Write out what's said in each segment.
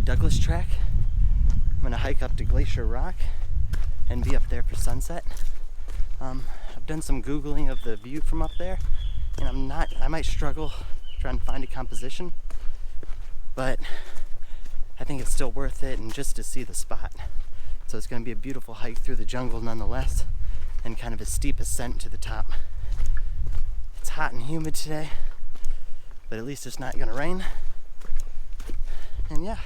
Douglas track. I'm gonna hike up to Glacier Rock and be up there for sunset. I've done some Googling of the view from up there, and I might struggle trying to find a composition, but I think it's still worth it, and just to see the spot. So it's gonna be a beautiful hike through the jungle nonetheless, and kind of a steep ascent to the top. It's hot and humid today, but at least it's not gonna rain. And yeah,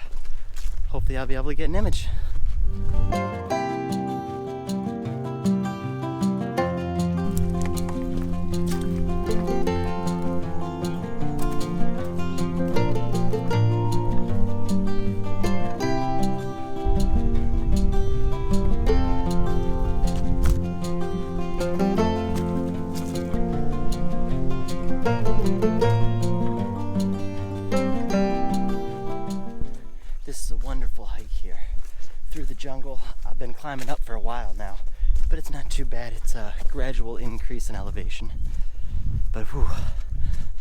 hopefully I'll be able to get an image. This is a wonderful hike here through the jungle. I've been climbing up for a while now, but it's not too bad. It's a gradual increase in elevation. But whew,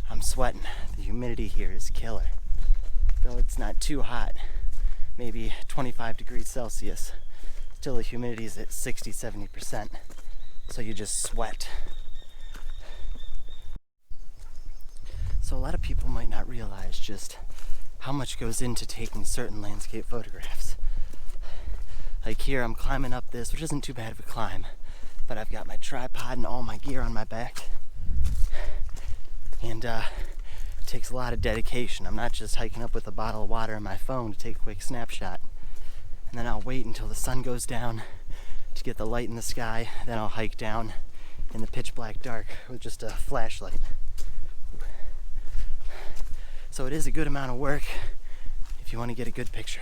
I'm sweating. The humidity here is killer. Though it's not too hot, maybe 25 degrees Celsius, still the humidity is at 60-70%. So you just sweat. So a lot of people might not realize just how much goes into taking certain landscape photographs. Like here, I'm climbing up this, which isn't too bad of a climb, but I've got my tripod and all my gear on my back. And it takes a lot of dedication. I'm not just hiking up with a bottle of water and my phone to take a quick snapshot. And then I'll wait until the sun goes down to get the light in the sky. Then I'll hike down in the pitch black dark with just a flashlight. So it is a good amount of work if you want to get a good picture.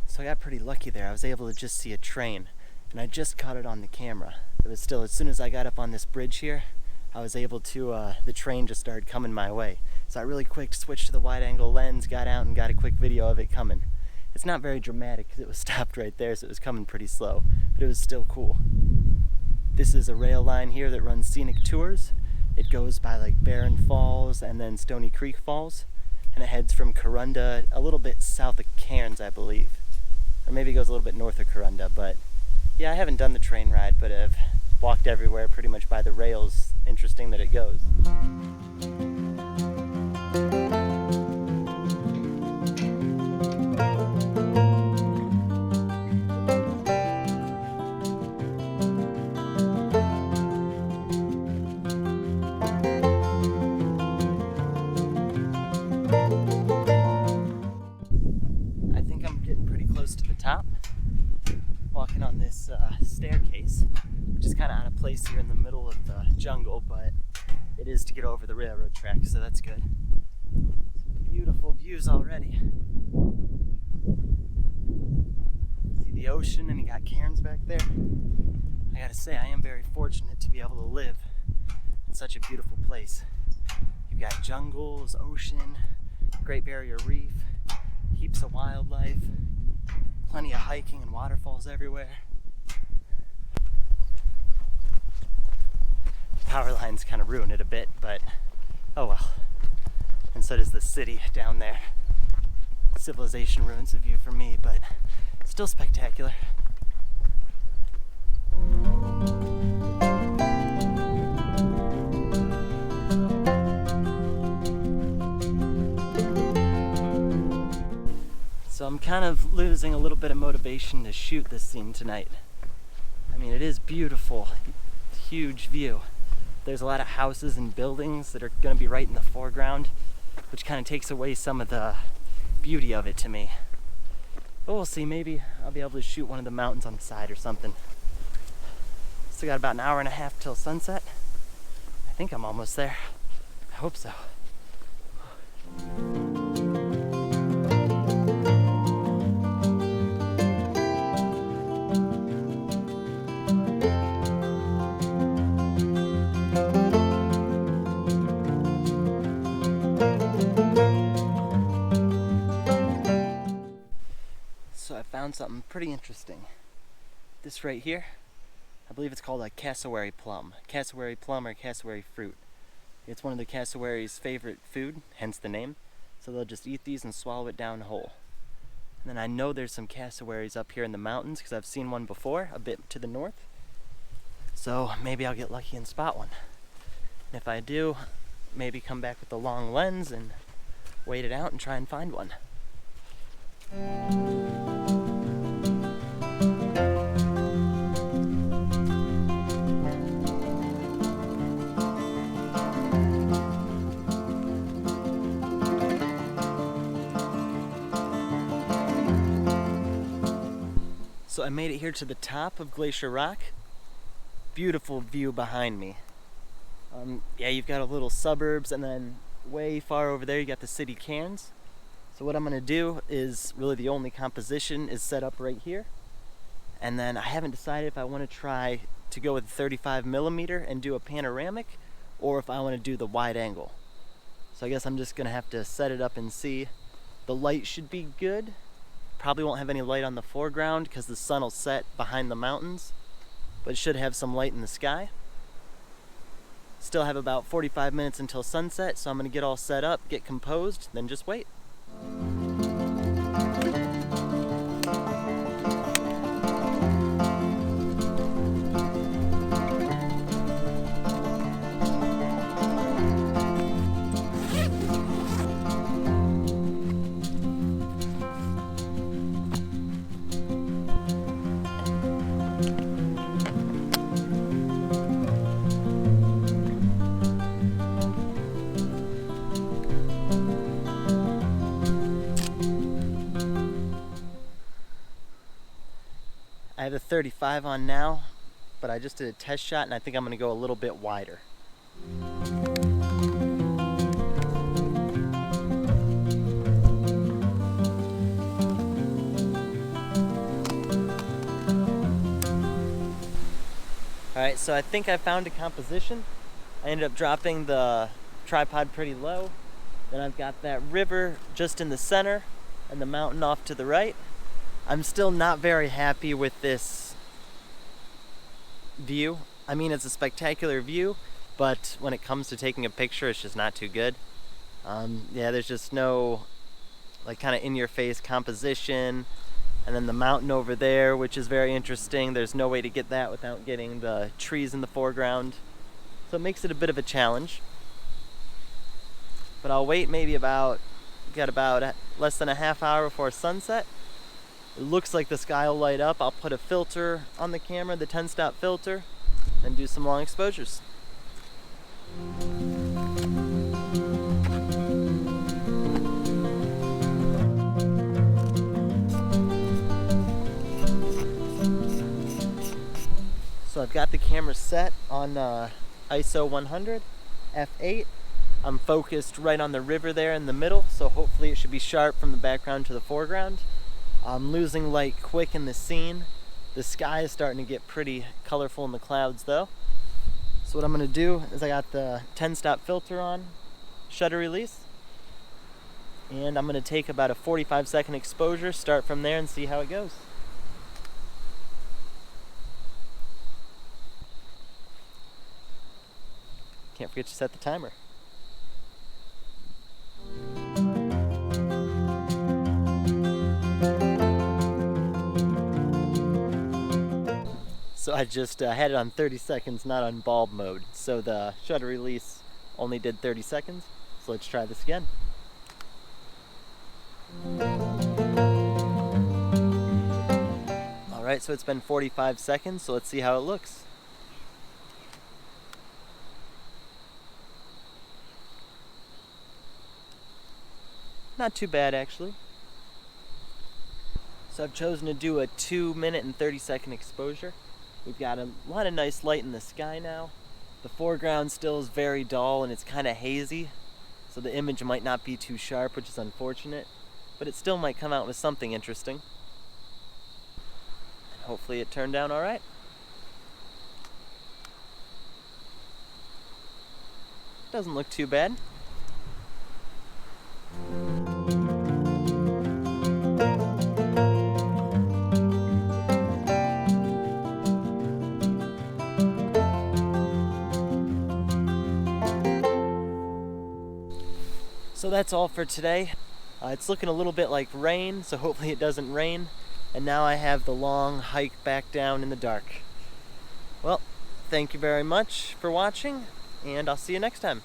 So I got pretty lucky there. I was able to just see a train, and I just caught it on the camera. It was still, as soon as I got up on this bridge here, I was able to, the train just started coming my way. So I really quick switched to the wide angle lens, got out and got a quick video of it coming. It's not very dramatic because it was stopped right there, so it was coming pretty slow, but it was still cool. This is a rail line here that runs scenic tours. It goes by like Barron Falls and then Stony Creek Falls, and it heads from Corunda a little bit south of Cairns, I believe. Or maybe it goes a little bit north of Corunda, but yeah, I haven't done the train ride, but I've walked everywhere pretty much by the rails. Interesting that it goes. To the top, walking on this staircase, which is kind of out of place here in the middle of the jungle, but it is to get over the railroad track, so that's good. Some beautiful views already. See the ocean, and you got Cairns back there. I gotta say, I am very fortunate to be able to live in such a beautiful place. You've got jungles, ocean, Great Barrier Reef, heaps of wildlife, plenty of hiking and waterfalls everywhere. Power lines kind of ruin it a bit, but oh well. And so does the city down there. Civilization ruins the view for me, but still spectacular. So I'm kind of losing a little bit of motivation to shoot this scene tonight. I mean, it is beautiful, huge view. There's a lot of houses and buildings that are going to be right in the foreground, which kind of takes away some of the beauty of it to me. But we'll see, maybe I'll be able to shoot one of the mountains on the side or something. Still got about an hour and a half till sunset. I think I'm almost there. I hope so. found something pretty interesting. This right here, I believe it's called a cassowary plum. Cassowary plum or cassowary fruit. It's one of the cassowary's favorite food, hence the name. So they'll just eat these and swallow it down whole. And then I know there's some cassowaries up here in the mountains because I've seen one before, a bit to the north. So maybe I'll get lucky and spot one. And if I do, maybe come back with the long lens and wait it out and try and find one. So I made it here to the top of Glacier Rock. Beautiful view behind me. Yeah, you've got a little suburbs, and then way far over there you got the city Cairns. So what I'm gonna do is, really the only composition is set up right here. And then I haven't decided if I wanna try to go with 35mm and do a panoramic, or if I wanna do the wide angle. So I guess I'm just gonna have to set it up and see. The light should be good. Probably won't have any light on the foreground because the sun will set behind the mountains, but it should have some light in the sky. Still have about 45 minutes until sunset, so I'm gonna get all set up, get composed, then just wait. I have the 35 on now, but I just did a test shot and I think I'm gonna go a little bit wider. Alright, so I think I found a composition. I ended up dropping the tripod pretty low. Then I've got that river just in the center and the mountain off to the right. I'm still not very happy with this view. I mean, it's a spectacular view, but when it comes to taking a picture, it's just not too good. Yeah, there's just no like kind of in-your-face composition. And then the mountain over there, which is very interesting. There's no way to get that without getting the trees in the foreground. So it makes it a bit of a challenge. But I'll wait maybe about less than a half hour before sunset. It looks like the sky will light up. I'll put a filter on the camera, the 10-stop filter, and do some long exposures. So I've got the camera set on ISO 100, f8. I'm focused right on the river there in the middle, so hopefully it should be sharp from the background to the foreground. I'm losing light quick in the scene. The sky is starting to get pretty colorful in the clouds though. So what I'm gonna do is I got the 10-stop filter on, shutter release, and I'm gonna take about a 45-second exposure, start from there and see how it goes. Can't forget to set the timer. So I just had it on 30 seconds, not on bulb mode. So the shutter release only did 30 seconds. So let's try this again. All right, so it's been 45 seconds, so let's see how it looks. Not too bad, actually. So I've chosen to do a 2-minute and 30-second exposure. We've got a lot of nice light in the sky now. The foreground still is very dull and it's kind of hazy, so the image might not be too sharp, which is unfortunate, but it still might come out with something interesting. And hopefully it turned out all right. Doesn't look too bad. that's all for today. It's looking a little bit like rain, so hopefully it doesn't rain. And now I have the long hike back down in the dark. Well, thank you very much for watching, and I'll see you next time.